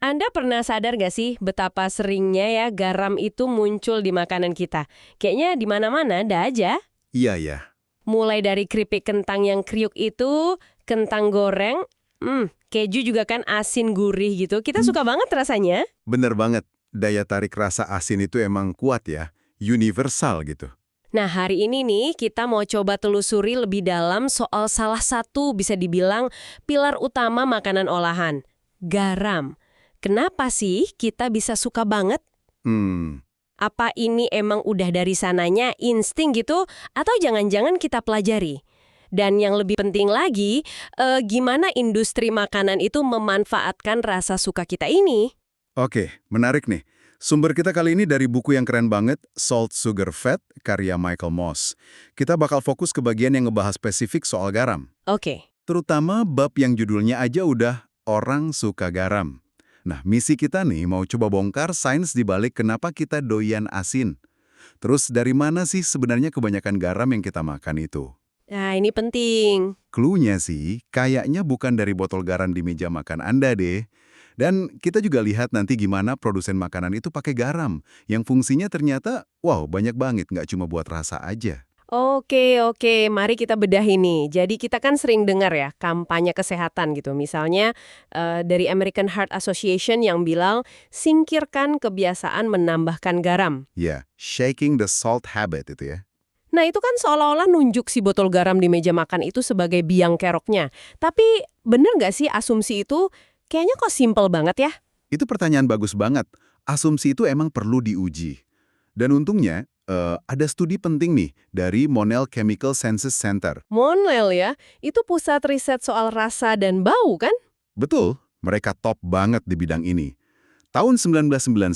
Anda pernah sadar nggak sih betapa seringnya ya garam itu muncul di makanan kita? Kayaknya di mana-mana ada aja. Iya ya, Mulai dari keripik kentang yang kriuk itu, kentang goreng, keju juga kan asin gurih gitu. Kita suka banget rasanya. bener banget. Daya tarik rasa asin itu emang kuat ya, universal gitu. Nah, hari ini nih kita mau coba telusuri lebih dalam soal salah satu bisa dibilang pilar utama makanan olahan, garam. Kenapa sih kita bisa suka banget? Hmm, Apa ini emang udah dari sananya insting gitu? Atau jangan-jangan kita pelajari? Dan yang lebih penting lagi, gimana industri makanan itu memanfaatkan rasa suka kita ini? oke, menarik nih. Sumber kita kali ini dari buku yang keren banget, Salt, Sugar, Fat, karya Michael Moss. Kita bakal fokus ke bagian yang ngebahas spesifik soal garam. Oke. Terutama bab yang judulnya aja udah Orang Suka Garam. Nah, misi kita nih mau coba bongkar sains di balik kenapa kita doyan asin. Terus dari mana sih sebenarnya kebanyakan garam yang kita makan itu? Nah, ini penting. Cluenya sih, kayaknya bukan dari botol garam di meja makan Anda deh. Dan kita juga lihat nanti gimana produsen makanan itu pakai garam, yang fungsinya ternyata, wow, banyak banget, nggak cuma buat rasa aja. Oke, mari kita bedah ini. Jadi kita kan sering dengar ya kampanye kesehatan gitu. Misalnya dari American Heart Association yang bilang singkirkan kebiasaan menambahkan garam. Ya, shaking the salt habit itu ya. Nah itu kan seolah-olah nunjuk si botol garam di meja makan itu sebagai biang keroknya. Tapi bener nggak sih asumsi itu kayaknya kok simpel banget ya? Itu pertanyaan bagus banget. Asumsi itu emang perlu diuji. Dan untungnya, ada studi penting nih dari Monell Chemical Senses Center. Monel ya, itu pusat riset soal rasa dan bau kan? Betul, mereka top banget di bidang ini. Tahun 1991,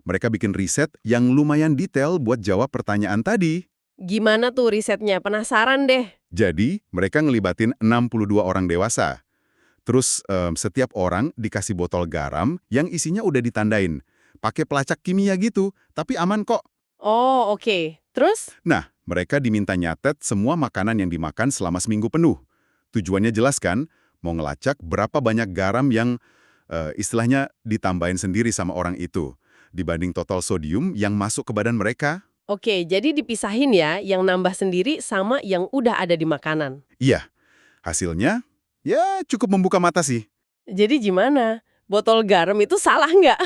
mereka bikin riset yang lumayan detail buat jawab pertanyaan tadi. Gimana tuh risetnya? Penasaran deh. Jadi, mereka ngelibatin 62 orang dewasa. Terus, setiap orang dikasih botol garam yang isinya udah ditandain. Pakai pelacak kimia gitu, tapi aman kok. Oh oke. Terus? Nah, mereka diminta nyatet semua makanan yang dimakan selama seminggu penuh. Tujuannya jelas kan, mau ngelacak berapa banyak garam yang istilahnya ditambahin sendiri sama orang itu, dibanding total sodium yang masuk ke badan mereka. Oke, jadi dipisahin ya yang nambah sendiri sama yang udah ada di makanan. Iya, hasilnya ya cukup membuka mata sih. Jadi gimana? Botol garam itu salah nggak?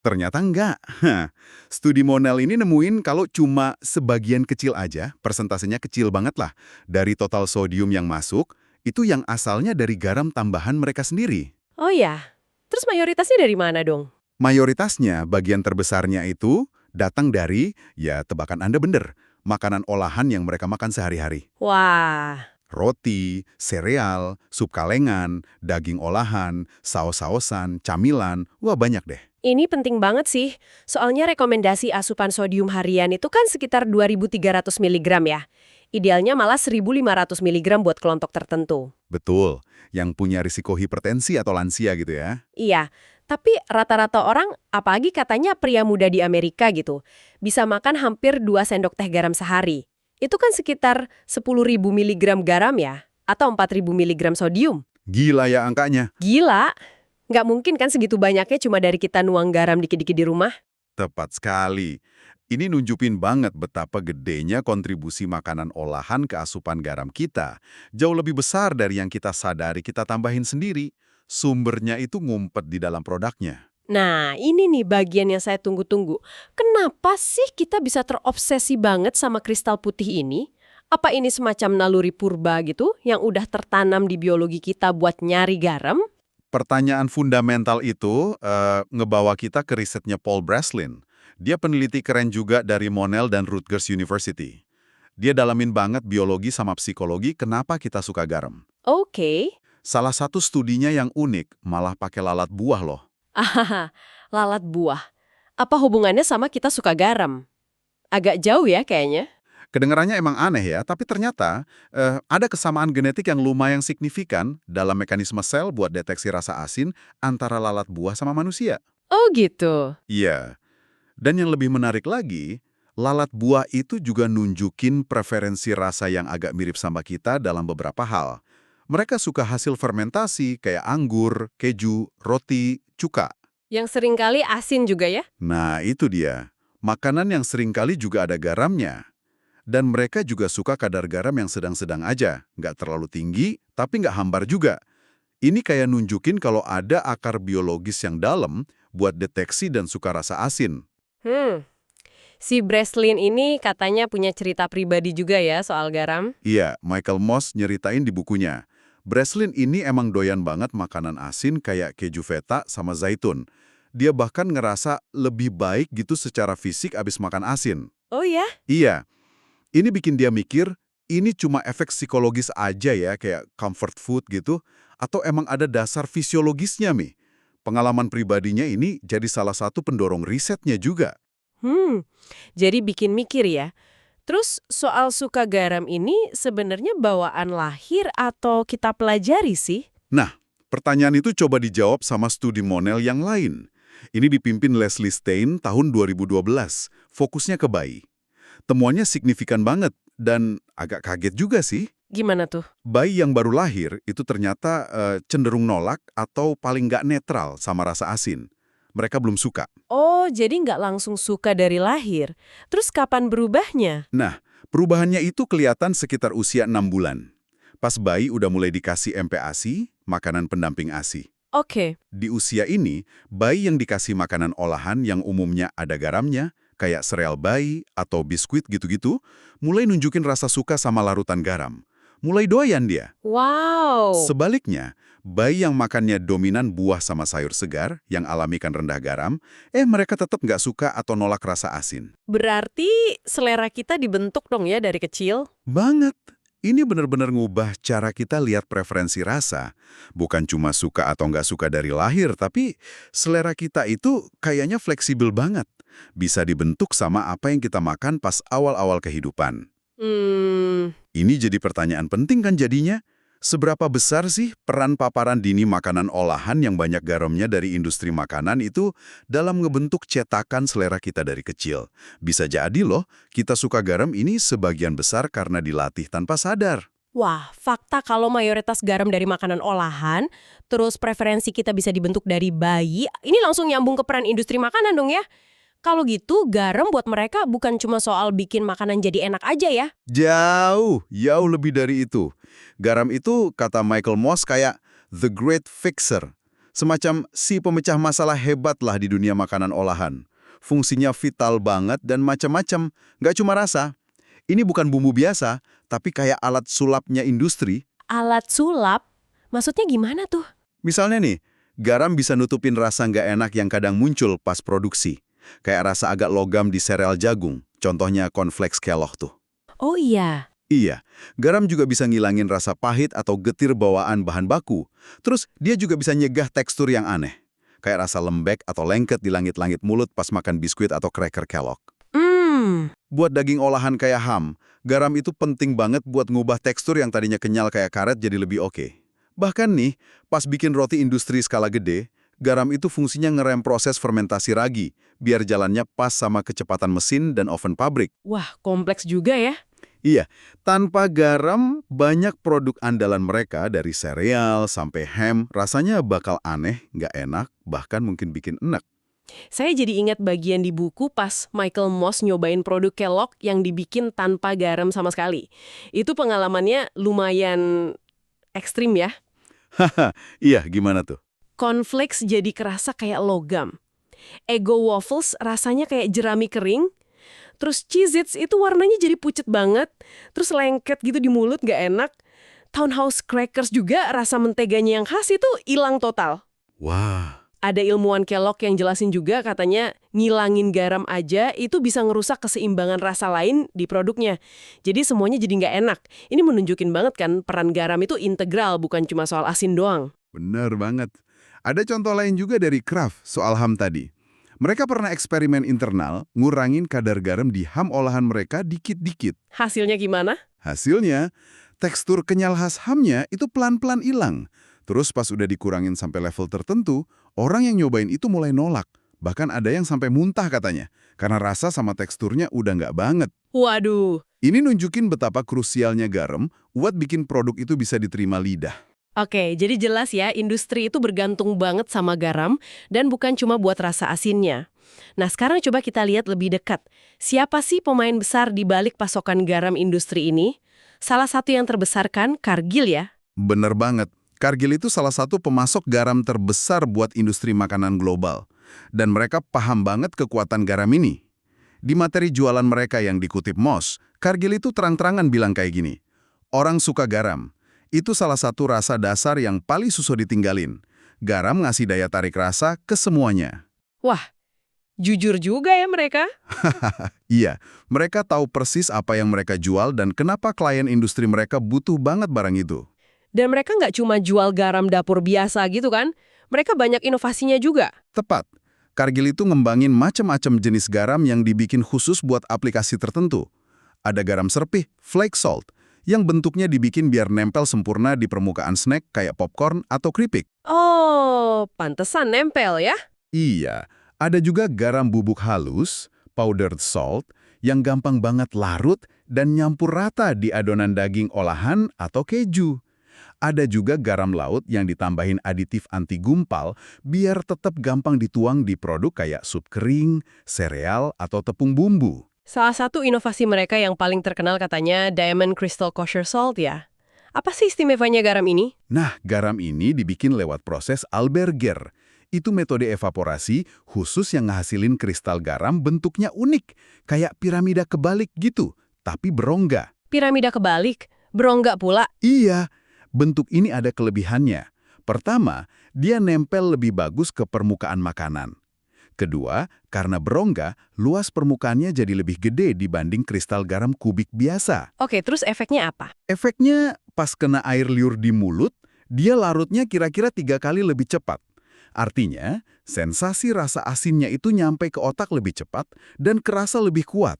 Ternyata enggak. Hah, studi Monell ini nemuin kalau cuma sebagian kecil aja, persentasenya kecil banget lah, dari total sodium yang masuk, itu yang asalnya dari garam tambahan mereka sendiri. Oh ya, terus mayoritasnya dari mana dong? Mayoritasnya, bagian terbesarnya itu datang dari, ya tebakan Anda bener, makanan olahan yang mereka makan sehari-hari. Wah, Roti, sereal, sup kalengan, daging olahan, saos-saosan, camilan, wah banyak deh. ini penting banget sih. Soalnya rekomendasi asupan sodium harian itu kan sekitar 2.300 mg ya. Idealnya malah 1.500 mg buat kelompok tertentu. Betul, yang punya risiko hipertensi atau lansia gitu ya. Iya, tapi rata-rata orang, apalagi katanya pria muda di Amerika gitu, bisa makan hampir 2 sendok teh garam sehari. Itu kan sekitar 10.000 miligram garam ya, atau 4.000 miligram sodium. Gila ya angkanya. Gila, nggak mungkin kan segitu banyaknya cuma dari kita nuang garam dikit-dikit di rumah. Tepat sekali. Ini nunjukin banget betapa gedenya kontribusi makanan olahan ke asupan garam kita. Jauh lebih besar dari yang kita sadari kita tambahin sendiri. Sumbernya itu ngumpet di dalam produknya. Nah, ini nih bagian yang saya tunggu-tunggu. Kenapa sih kita bisa terobsesi banget sama kristal putih ini? Apa ini semacam naluri purba gitu yang udah tertanam di biologi kita buat nyari garam? Pertanyaan fundamental itu ngebawa kita ke risetnya Paul Breslin. Dia peneliti keren juga dari Monell dan Rutgers University. Dia dalamin banget biologi sama psikologi kenapa kita suka garam. Oke. Salah satu studinya yang unik malah pakai lalat buah loh. Ahaha, lalat buah. Apa hubungannya sama kita suka garam? Agak jauh ya kayaknya. Kedengarannya emang aneh ya, tapi ternyata ada kesamaan genetik yang lumayan signifikan dalam mekanisme sel buat deteksi rasa asin antara lalat buah sama manusia. Oh gitu. Iya, dan yang lebih menarik lagi, lalat buah itu juga nunjukin preferensi rasa yang agak mirip sama kita dalam beberapa hal. Mereka suka hasil fermentasi kayak anggur, keju, roti, cuka. Yang seringkali asin juga ya? Nah, itu dia. Makanan yang seringkali juga ada garamnya. Dan mereka juga suka kadar garam yang sedang-sedang aja. Nggak terlalu tinggi, tapi nggak hambar juga. Ini kayak nunjukin kalau ada akar biologis yang dalam buat deteksi dan suka rasa asin. Hmm, si Breslin ini katanya punya cerita pribadi juga ya soal garam. Iya, Michael Moss nyeritain di bukunya. Breslin ini emang doyan banget makanan asin kayak keju feta sama zaitun. Dia bahkan ngerasa lebih baik gitu secara fisik abis makan asin. Oh ya? Iya, ini bikin dia mikir, ini cuma efek psikologis aja ya, kayak comfort food gitu, atau emang ada dasar fisiologisnya, Mi? Pengalaman pribadinya ini jadi salah satu pendorong risetnya juga. Jadi bikin mikir ya. Terus soal suka garam ini sebenarnya bawaan lahir atau kita pelajari sih? Nah, pertanyaan itu coba dijawab sama studi Monell yang lain. Ini dipimpin Leslie Stein tahun 2012, fokusnya ke bayi. Temuannya signifikan banget dan agak kaget juga sih. Gimana tuh? Bayi yang baru lahir itu ternyata cenderung nolak atau paling nggak netral sama rasa asin. Mereka belum suka. Oh, jadi nggak langsung suka dari lahir. Terus kapan berubahnya? Nah, perubahannya itu kelihatan sekitar usia 6 bulan. Pas bayi udah mulai dikasih MPASI, makanan pendamping ASI. Oke. Di usia ini, bayi yang dikasih makanan olahan yang umumnya ada garamnya, kayak sereal bayi atau biskuit gitu-gitu, mulai nunjukin rasa suka sama larutan garam. Mulai doyan dia. Wow. Sebaliknya, bayi yang makannya dominan buah sama sayur segar yang alami kan rendah garam, mereka tetap nggak suka atau nolak rasa asin. Berarti selera kita dibentuk dong ya dari kecil? Banget. Ini benar-benar ngubah cara kita lihat preferensi rasa. Bukan cuma suka atau nggak suka dari lahir, tapi selera kita itu kayaknya fleksibel banget. Bisa dibentuk sama apa yang kita makan pas awal-awal kehidupan. Ini jadi pertanyaan penting kan jadinya? Seberapa besar sih peran paparan dini makanan olahan yang banyak garamnya dari industri makanan itu dalam ngebentuk cetakan selera kita dari kecil? Bisa jadi loh, kita suka garam ini sebagian besar karena dilatih tanpa sadar. Wah, fakta kalau mayoritas garam dari makanan olahan, terus preferensi kita bisa dibentuk dari bayi, ini langsung nyambung ke peran industri makanan dong ya? Kalau gitu, garam buat mereka bukan cuma soal bikin makanan jadi enak aja ya? Jauh lebih dari itu. Garam itu, kata Michael Moss, kayak the great fixer. Semacam si pemecah masalah hebat lah di dunia makanan olahan. Fungsinya vital banget dan macam-macam, nggak cuma rasa. Ini bukan bumbu biasa, tapi kayak alat sulapnya industri. Alat sulap? Maksudnya gimana tuh? Misalnya nih, garam bisa nutupin rasa nggak enak yang kadang muncul pas produksi. Kayak rasa agak logam di sereal jagung, contohnya cornflakes Kellogg tuh. Oh iya. Iya, garam juga bisa ngilangin rasa pahit atau getir bawaan bahan baku. Terus dia juga bisa nyegah tekstur yang aneh. Kayak rasa lembek atau lengket di langit-langit mulut pas makan biskuit atau cracker Kellogg. Buat daging olahan kayak ham, garam itu penting banget buat ngubah tekstur yang tadinya kenyal kayak karet jadi lebih oke. Bahkan nih, pas bikin roti industri skala gede, garam itu fungsinya ngerem proses fermentasi ragi, biar jalannya pas sama kecepatan mesin dan oven pabrik. Wah, kompleks juga ya. Iya, tanpa garam, banyak produk andalan mereka dari sereal sampai ham rasanya bakal aneh, nggak enak, bahkan mungkin bikin enek. Saya jadi ingat bagian di buku pas Michael Moss nyobain produk Kellogg yang dibikin tanpa garam sama sekali. Itu pengalamannya lumayan ekstrim ya. Haha, iya gimana tuh? Cornflakes jadi kerasa kayak logam. Eggo waffles rasanya kayak jerami kering. Terus Cheez-Its itu warnanya jadi pucet banget. Terus lengket gitu di mulut gak enak. Townhouse Crackers juga rasa menteganya yang khas itu hilang total. Wah. Ada ilmuwan Kellogg yang jelasin juga katanya ngilangin garam aja itu bisa ngerusak keseimbangan rasa lain di produknya. Jadi semuanya jadi nggak enak. Ini menunjukin banget kan peran garam itu integral bukan cuma soal asin doang. Bener banget. Ada contoh lain juga dari Kraft soal ham tadi. Mereka pernah eksperimen internal ngurangin kadar garam di ham olahan mereka dikit-dikit. Hasilnya gimana? Hasilnya, tekstur kenyal khas hamnya itu pelan-pelan hilang. Terus pas udah dikurangin sampai level tertentu, orang yang nyobain itu mulai nolak. Bahkan ada yang sampai muntah katanya, karena rasa sama teksturnya udah nggak banget. Waduh. Ini nunjukin betapa krusialnya garam buat bikin produk itu bisa diterima lidah. Oke, jadi jelas ya, industri itu bergantung banget sama garam dan bukan cuma buat rasa asinnya. Nah, sekarang coba kita lihat lebih dekat. Siapa sih pemain besar di balik pasokan garam industri ini? Salah satu yang terbesar kan Cargill ya? Bener banget. Cargill itu salah satu pemasok garam terbesar buat industri makanan global. Dan mereka paham banget kekuatan garam ini. Di materi jualan mereka yang dikutip Moss, Cargill itu terang-terangan bilang kayak gini, orang suka garam. Itu salah satu rasa dasar yang paling susah ditinggalin. Garam ngasih daya tarik rasa ke semuanya. Wah, jujur juga ya mereka. Iya, mereka tahu persis apa yang mereka jual dan kenapa klien industri mereka butuh banget barang itu. Dan mereka nggak cuma jual garam dapur biasa gitu kan? Mereka banyak inovasinya juga. Tepat. Cargill itu ngembangin macam-macam jenis garam yang dibikin khusus buat aplikasi tertentu. Ada garam serpih, flake salt, yang bentuknya dibikin biar nempel sempurna di permukaan snack kayak popcorn atau keripik. Oh, pantesan nempel ya? Iya, ada juga garam bubuk halus, powdered salt, yang gampang banget larut dan nyampur rata di adonan daging olahan atau keju. Ada juga garam laut yang ditambahin aditif anti gumpal biar tetap gampang dituang di produk kayak sup kering, sereal, atau tepung bumbu. Salah satu inovasi mereka yang paling terkenal katanya Diamond Crystal Kosher Salt ya. Apa sih istimewanya garam ini? Nah, garam ini dibikin lewat proses Alberger. Itu metode evaporasi khusus yang ngehasilin kristal garam bentuknya unik, kayak piramida kebalik gitu, tapi berongga. Piramida kebalik, berongga pula. Iya, bentuk ini ada kelebihannya. Pertama, dia nempel lebih bagus ke permukaan makanan. Kedua, karena berongga, luas permukaannya jadi lebih gede dibanding kristal garam kubik biasa. Oke, terus efeknya apa? Efeknya, pas kena air liur di mulut, dia larutnya kira-kira 3 kali lebih cepat. Artinya, sensasi rasa asinnya itu nyampe ke otak lebih cepat dan kerasa lebih kuat.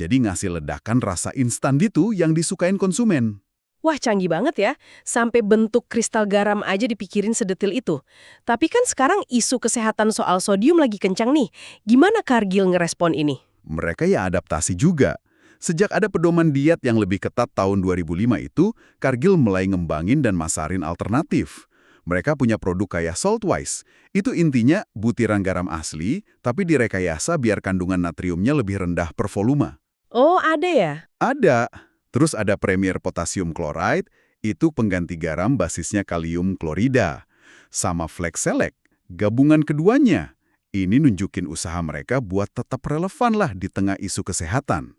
Jadi ngasih ledakan rasa instan itu yang disukain konsumen. Wah, canggih banget ya. Sampai bentuk kristal garam aja dipikirin sedetil itu. Tapi kan sekarang isu kesehatan soal sodium lagi kencang nih. Gimana Cargill ngerespon ini? Mereka ya adaptasi juga. Sejak ada pedoman diet yang lebih ketat tahun 2005 itu, Cargill mulai ngembangin dan masarin alternatif. Mereka punya produk kayak Saltwise. Itu intinya butiran garam asli, tapi direkayasa biar kandungan natriumnya lebih rendah per volume. Oh, ada ya? Ada. Terus ada Premier Potassium Chloride, itu pengganti garam basisnya kalium klorida. Sama Flex Select, gabungan keduanya. Ini nunjukin usaha mereka buat tetap relevan lah di tengah isu kesehatan.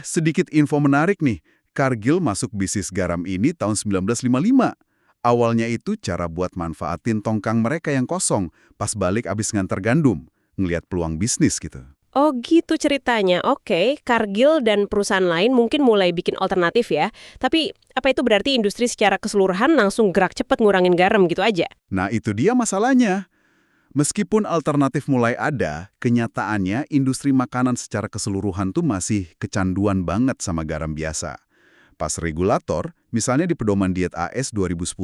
Sedikit info menarik nih. Cargill masuk bisnis garam ini tahun 1955. Awalnya itu cara buat manfaatin tongkang mereka yang kosong pas balik abis nganter gandum, ngelihat peluang bisnis gitu. Oh gitu ceritanya. Oke, Cargill dan perusahaan lain mungkin mulai bikin alternatif ya. Tapi apa itu berarti industri secara keseluruhan langsung gerak cepat ngurangin garam gitu aja? Nah itu dia masalahnya. Meskipun alternatif mulai ada, kenyataannya industri makanan secara keseluruhan tuh masih kecanduan banget sama garam biasa. Pas regulator, misalnya di pedoman diet AS 2010,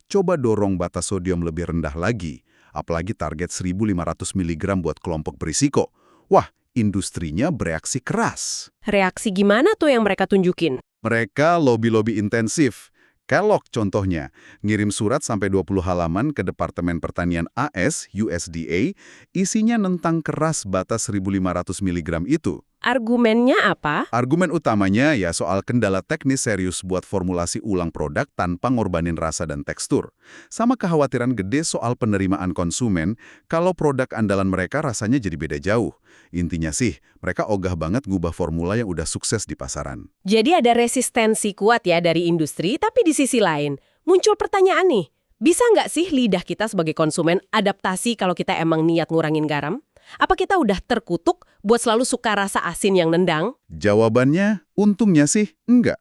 coba dorong batas sodium lebih rendah lagi, apalagi target 1.500 mg buat kelompok berisiko. Wah, industrinya bereaksi keras. Reaksi gimana tuh yang mereka tunjukin? Mereka lobby-lobby intensif. Kellogg contohnya, ngirim surat sampai 20 halaman ke Departemen Pertanian AS, USDA, isinya nentang keras batas 1.500 mg itu. Argumennya apa? Argumen utamanya ya soal kendala teknis serius buat formulasi ulang produk tanpa ngorbanin rasa dan tekstur. Sama kekhawatiran gede soal penerimaan konsumen kalau produk andalan mereka rasanya jadi beda jauh. Intinya sih, mereka ogah banget ngubah formula yang udah sukses di pasaran. Jadi ada resistensi kuat ya dari industri, tapi di sisi lain, muncul pertanyaan nih, bisa nggak sih lidah kita sebagai konsumen adaptasi kalau kita emang niat ngurangin garam? Apa kita udah terkutuk buat selalu suka rasa asin yang nendang? Jawabannya, untungnya sih enggak.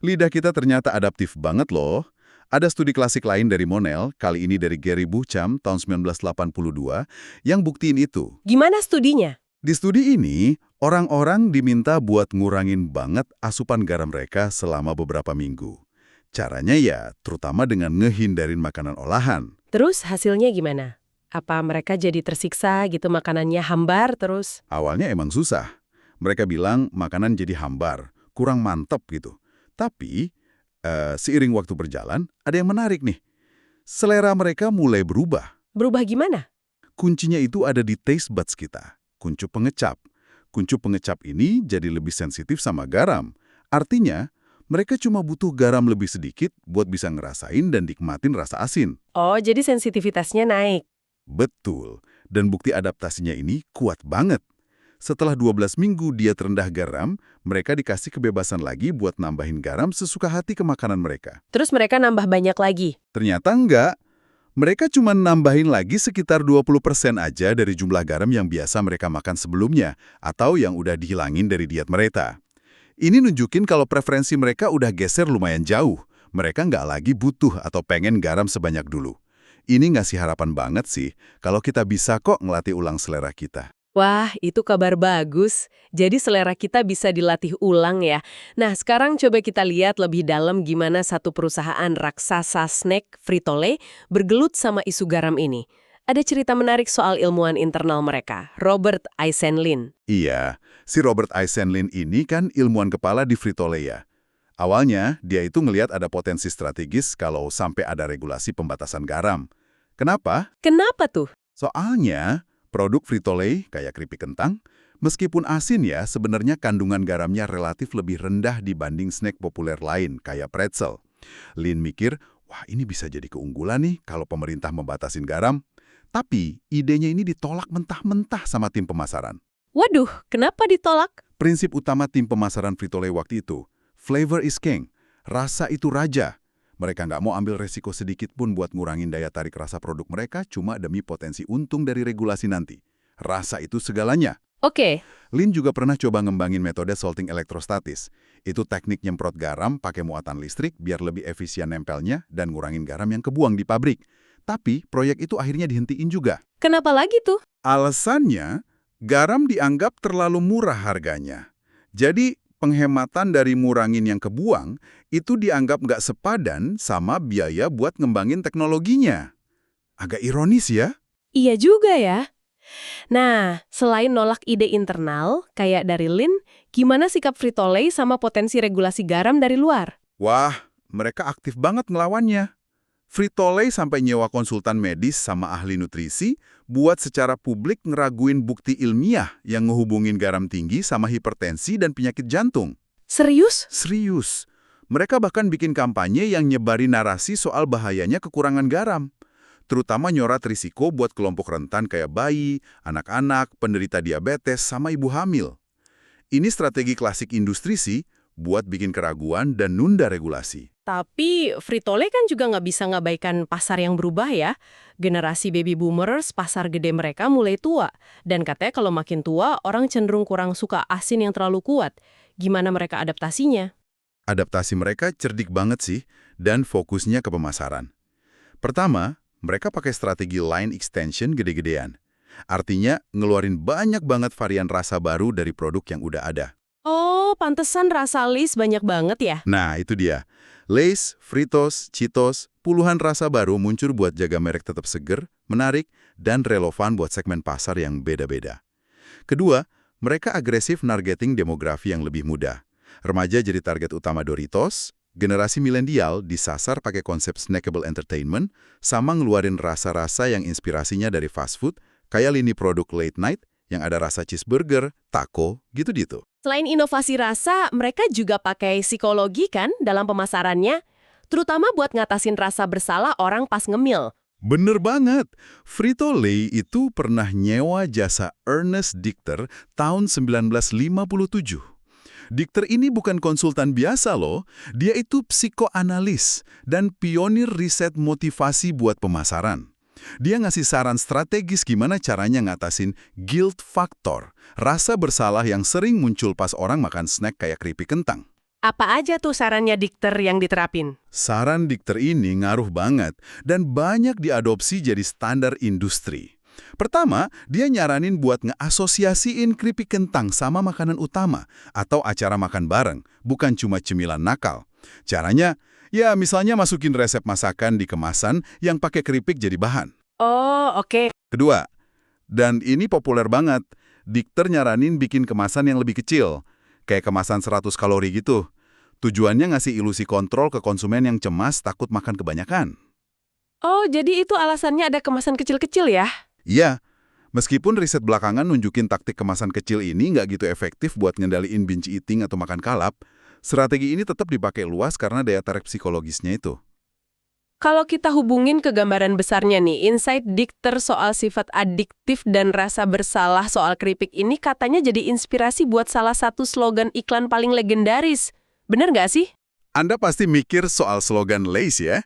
Lidah kita ternyata adaptif banget loh. Ada studi klasik lain dari Monell, kali ini dari Gary Bucham tahun 1982, yang buktiin itu. Gimana studinya? Di studi ini, orang-orang diminta buat ngurangin banget asupan garam mereka selama beberapa minggu. Caranya ya, terutama dengan ngehindarin makanan olahan. Terus hasilnya gimana? Apa mereka jadi tersiksa gitu makanannya hambar terus? Awalnya emang susah. Mereka bilang makanan jadi hambar, kurang mantep gitu. Tapi, seiring waktu berjalan, ada yang menarik nih. Selera mereka mulai berubah. Berubah gimana? Kuncinya itu ada di taste buds kita, kuncup pengecap. Kuncup pengecap ini jadi lebih sensitif sama garam. Artinya, mereka cuma butuh garam lebih sedikit buat bisa ngerasain dan nikmatin rasa asin. Oh, jadi sensitivitasnya naik. Betul, dan bukti adaptasinya ini kuat banget. Setelah 12 minggu dia terendah garam, mereka dikasih kebebasan lagi buat nambahin garam sesuka hati ke makanan mereka. Terus mereka nambah banyak lagi. Ternyata enggak. Mereka cuma nambahin lagi sekitar 20% aja dari jumlah garam yang biasa mereka makan sebelumnya, atau yang udah dihilangin dari diet mereka. Ini nunjukin kalau preferensi mereka udah geser lumayan jauh. Mereka nggak lagi butuh atau pengen garam sebanyak dulu. Ini ngasih harapan banget sih, kalau kita bisa kok ngelatih ulang selera kita. Wah, itu kabar bagus. Jadi selera kita bisa dilatih ulang ya. Nah, sekarang coba kita lihat lebih dalam gimana satu perusahaan raksasa snack Frito-Lay bergelut sama isu garam ini. Ada cerita menarik soal ilmuwan internal mereka, Robert Eisenlin. Iya, si Robert Eisenlin ini kan ilmuwan kepala di Frito-Lay ya. Awalnya, dia itu ngelihat ada potensi strategis kalau sampai ada regulasi pembatasan garam. Kenapa? Kenapa tuh? Soalnya, produk Frito-Lay kayak keripik kentang, meskipun asin ya, sebenarnya kandungan garamnya relatif lebih rendah dibanding snack populer lain kayak pretzel. Lin mikir, wah ini bisa jadi keunggulan nih kalau pemerintah membatasin garam. Tapi idenya ini ditolak mentah-mentah sama tim pemasaran. Waduh, kenapa ditolak? Prinsip utama tim pemasaran Frito-Lay waktu itu, flavor is king, rasa itu raja. Mereka nggak mau ambil resiko sedikit pun buat ngurangin daya tarik rasa produk mereka cuma demi potensi untung dari regulasi nanti. Rasa itu segalanya. Oke. Lin juga pernah coba ngembangin metode salting elektrostatis. Itu teknik nyemprot garam pakai muatan listrik biar lebih efisien nempelnya dan ngurangin garam yang kebuang di pabrik. Tapi proyek itu akhirnya dihentiin juga. Kenapa lagi tuh? Alasannya, garam dianggap terlalu murah harganya. Jadi, penghematan dari ngurangin yang kebuang itu dianggap nggak sepadan sama biaya buat ngembangin teknologinya. Agak ironis ya? Iya juga ya. Nah, selain nolak ide internal, kayak dari Lin, gimana sikap Frito-Lay sama potensi regulasi garam dari luar? Wah, mereka aktif banget ngelawannya. Frito-Lay sampai nyewa konsultan medis sama ahli nutrisi buat secara publik ngeraguin bukti ilmiah yang ngehubungin garam tinggi sama hipertensi dan penyakit jantung. Serius? Serius. Mereka bahkan bikin kampanye yang nyebarin narasi soal bahayanya kekurangan garam. Terutama nyorat risiko buat kelompok rentan kayak bayi, anak-anak, penderita diabetes, sama ibu hamil. Ini strategi klasik industri sih buat bikin keraguan dan nunda regulasi. Tapi Frito-Lay kan juga nggak bisa ngabaikan pasar yang berubah ya. Generasi baby boomers, pasar gede mereka mulai tua. Dan katanya kalau makin tua, orang cenderung kurang suka asin yang terlalu kuat. Gimana mereka adaptasinya? Adaptasi mereka cerdik banget sih, dan fokusnya ke pemasaran. Pertama, mereka pakai strategi line extension gede-gedean. Artinya, ngeluarin banyak banget varian rasa baru dari produk yang udah ada. Oh, pantesan rasa Lay's banyak banget ya? Nah, itu dia. Lay's, Fritos, Cheetos, puluhan rasa baru muncul buat jaga merek tetap seger, menarik, dan relevan buat segmen pasar yang beda-beda. Kedua, mereka agresif nargeting demografi yang lebih muda. Remaja jadi target utama Doritos, generasi milenial disasar pakai konsep snackable entertainment, sama ngeluarin rasa-rasa yang inspirasinya dari fast food, kayak lini produk late night yang ada rasa cheeseburger, taco, gitu-gitu. Selain inovasi rasa, mereka juga pakai psikologi kan dalam pemasarannya, terutama buat ngatasin rasa bersalah orang pas ngemil. Bener banget. Frito-Lay itu pernah nyewa jasa Ernest Dichter tahun 1957. Dichter ini bukan konsultan biasa loh, dia itu psikoanalis dan pionir riset motivasi buat pemasaran. Dia ngasih saran strategis gimana caranya ngatasin guilt factor, rasa bersalah yang sering muncul pas orang makan snack kayak keripik kentang. Apa aja tuh sarannya Dichter yang diterapin? Saran Dichter ini ngaruh banget dan banyak diadopsi jadi standar industri. Pertama, dia nyaranin buat ngeasosiasiin keripik kentang sama makanan utama atau acara makan bareng, bukan cuma cemilan nakal. Caranya, ya misalnya masukin resep masakan di kemasan yang pakai keripik jadi bahan. Oh, oke. Kedua, dan ini populer banget, Dikter nyaranin bikin kemasan yang lebih kecil, kayak kemasan 100 kalori gitu. Tujuannya ngasih ilusi kontrol ke konsumen yang cemas takut makan kebanyakan. Oh, jadi itu alasannya ada kemasan kecil-kecil ya? Iya, meskipun riset belakangan nunjukin taktik kemasan kecil ini nggak gitu efektif buat ngendaliin binge eating atau makan kalap, strategi ini tetap dipakai luas karena daya tarik psikologisnya itu. Kalau kita hubungin ke gambaran besarnya nih, insight Dikter soal sifat adiktif dan rasa bersalah soal keripik ini katanya jadi inspirasi buat salah satu slogan iklan paling legendaris. Bener nggak sih? Anda pasti mikir soal slogan Lay's ya?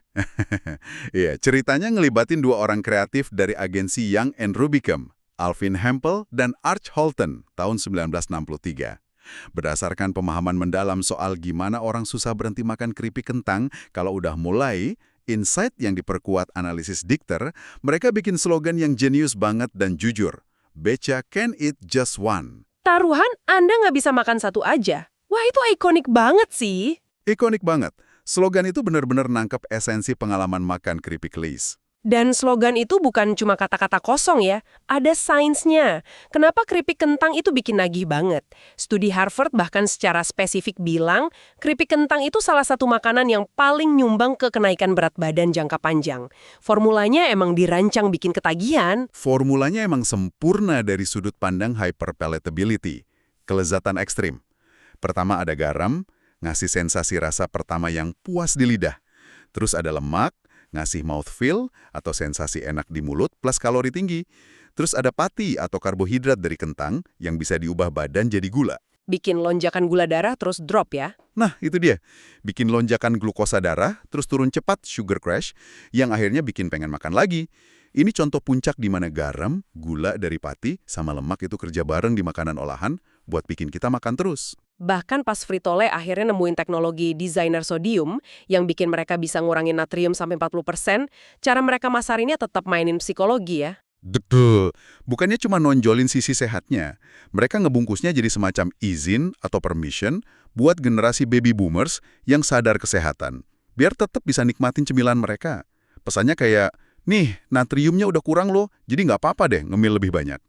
Iya, ceritanya ngelibatin dua orang kreatif dari agensi Young and Rubicam, Alvin Hempel dan Arch Holton, tahun 1963. Berdasarkan pemahaman mendalam soal gimana orang susah berhenti makan keripik kentang, kalau udah mulai, insight yang diperkuat analisis Dikter, mereka bikin slogan yang jenius banget dan jujur. Beca can eat just one. Taruhan Anda nggak bisa makan satu aja. Wah, itu ikonik banget sih. Ikonik banget. Slogan itu benar-benar nangkep esensi pengalaman makan keripik Lay's. Dan slogan itu bukan cuma kata-kata kosong ya, ada sainsnya. Kenapa keripik kentang itu bikin nagih banget? Studi Harvard bahkan secara spesifik bilang, keripik kentang itu salah satu makanan yang paling nyumbang ke kenaikan berat badan jangka panjang. Formulanya emang dirancang bikin ketagihan. Formulanya emang sempurna dari sudut pandang hyperpalatability, kelezatan ekstrim. Pertama ada garam, ngasih sensasi rasa pertama yang puas di lidah. Terus ada lemak, ngasih mouthfeel atau sensasi enak di mulut plus kalori tinggi. Terus ada pati atau karbohidrat dari kentang yang bisa diubah badan jadi gula. Bikin lonjakan gula darah terus drop ya. Nah, itu dia. Bikin lonjakan glukosa darah, terus turun cepat sugar crash, yang akhirnya bikin pengen makan lagi. Ini contoh puncak di mana garam, gula dari pati, sama lemak itu kerja bareng di makanan olahan buat bikin kita makan terus. Bahkan pas Frito-Lay akhirnya nemuin teknologi designer sodium yang bikin mereka bisa ngurangin natrium sampai 40%, cara mereka masarinnya tetap mainin psikologi ya. Betul. Bukannya cuma nonjolin sisi sehatnya, mereka ngebungkusnya jadi semacam izin atau permission buat generasi baby boomers yang sadar kesehatan. Biar tetap bisa nikmatin cemilan mereka. Pesannya kayak, nih natriumnya udah kurang loh, jadi nggak apa-apa deh ngemil lebih banyak.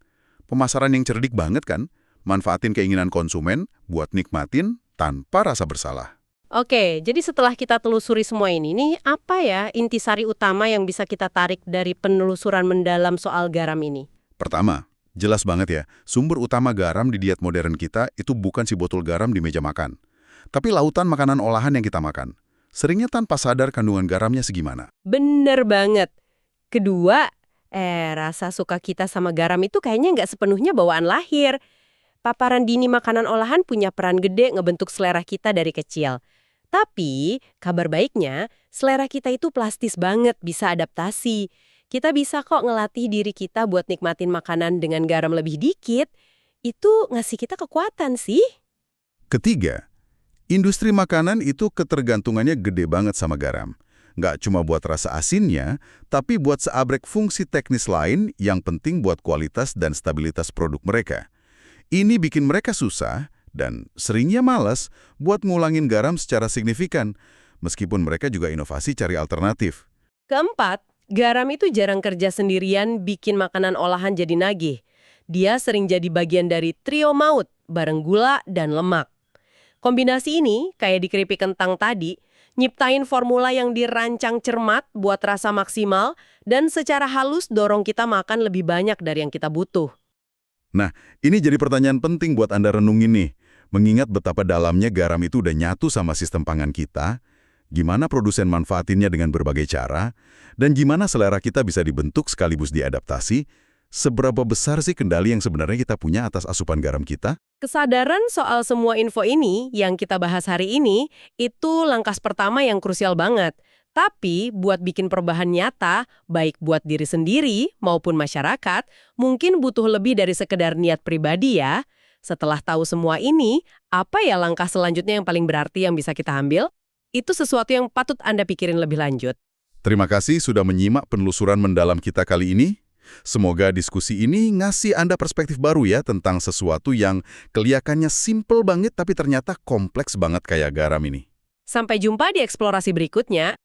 Pemasaran yang cerdik banget kan? Manfaatin keinginan konsumen buat nikmatin tanpa rasa bersalah. Oke, jadi setelah kita telusuri semua ini, nih apa ya intisari utama yang bisa kita tarik dari penelusuran mendalam soal garam ini? Pertama, jelas banget ya, sumber utama garam di diet modern kita itu bukan si botol garam di meja makan. Tapi lautan makanan olahan yang kita makan. Seringnya tanpa sadar kandungan garamnya segimana. Bener banget. Kedua, rasa suka kita sama garam itu kayaknya nggak sepenuhnya bawaan lahir. Paparan dini makanan olahan punya peran gede ngebentuk selera kita dari kecil. Tapi, kabar baiknya, selera kita itu plastis banget, bisa adaptasi. Kita bisa kok ngelatih diri kita buat nikmatin makanan dengan garam lebih dikit. Itu ngasih kita kekuatan sih. Ketiga, industri makanan itu ketergantungannya gede banget sama garam. Nggak cuma buat rasa asinnya, tapi buat seabrek fungsi teknis lain yang penting buat kualitas dan stabilitas produk mereka. Ini bikin mereka susah dan seringnya malas buat ngulangin garam secara signifikan, meskipun mereka juga inovasi cari alternatif. Keempat, garam itu jarang kerja sendirian bikin makanan olahan jadi nagih. Dia sering jadi bagian dari trio maut, bareng gula dan lemak. Kombinasi ini, kayak di keripik kentang tadi, nyiptain formula yang dirancang cermat buat rasa maksimal dan secara halus dorong kita makan lebih banyak dari yang kita butuh. Nah, ini jadi pertanyaan penting buat Anda renungin nih. Mengingat betapa dalamnya garam itu udah nyatu sama sistem pangan kita, gimana produsen manfaatinnya dengan berbagai cara, dan gimana selera kita bisa dibentuk sekaligus diadaptasi, seberapa besar sih kendali yang sebenarnya kita punya atas asupan garam kita? Kesadaran soal semua info ini yang kita bahas hari ini, itu langkah pertama yang krusial banget. Tapi buat bikin perubahan nyata, baik buat diri sendiri maupun masyarakat, mungkin butuh lebih dari sekedar niat pribadi ya. Setelah tahu semua ini, apa ya langkah selanjutnya yang paling berarti yang bisa kita ambil? Itu sesuatu yang patut Anda pikirin lebih lanjut. Terima kasih sudah menyimak penelusuran mendalam kita kali ini. Semoga diskusi ini ngasih Anda perspektif baru ya tentang sesuatu yang kelihatannya simple banget tapi ternyata kompleks banget kayak garam ini. Sampai jumpa di eksplorasi berikutnya.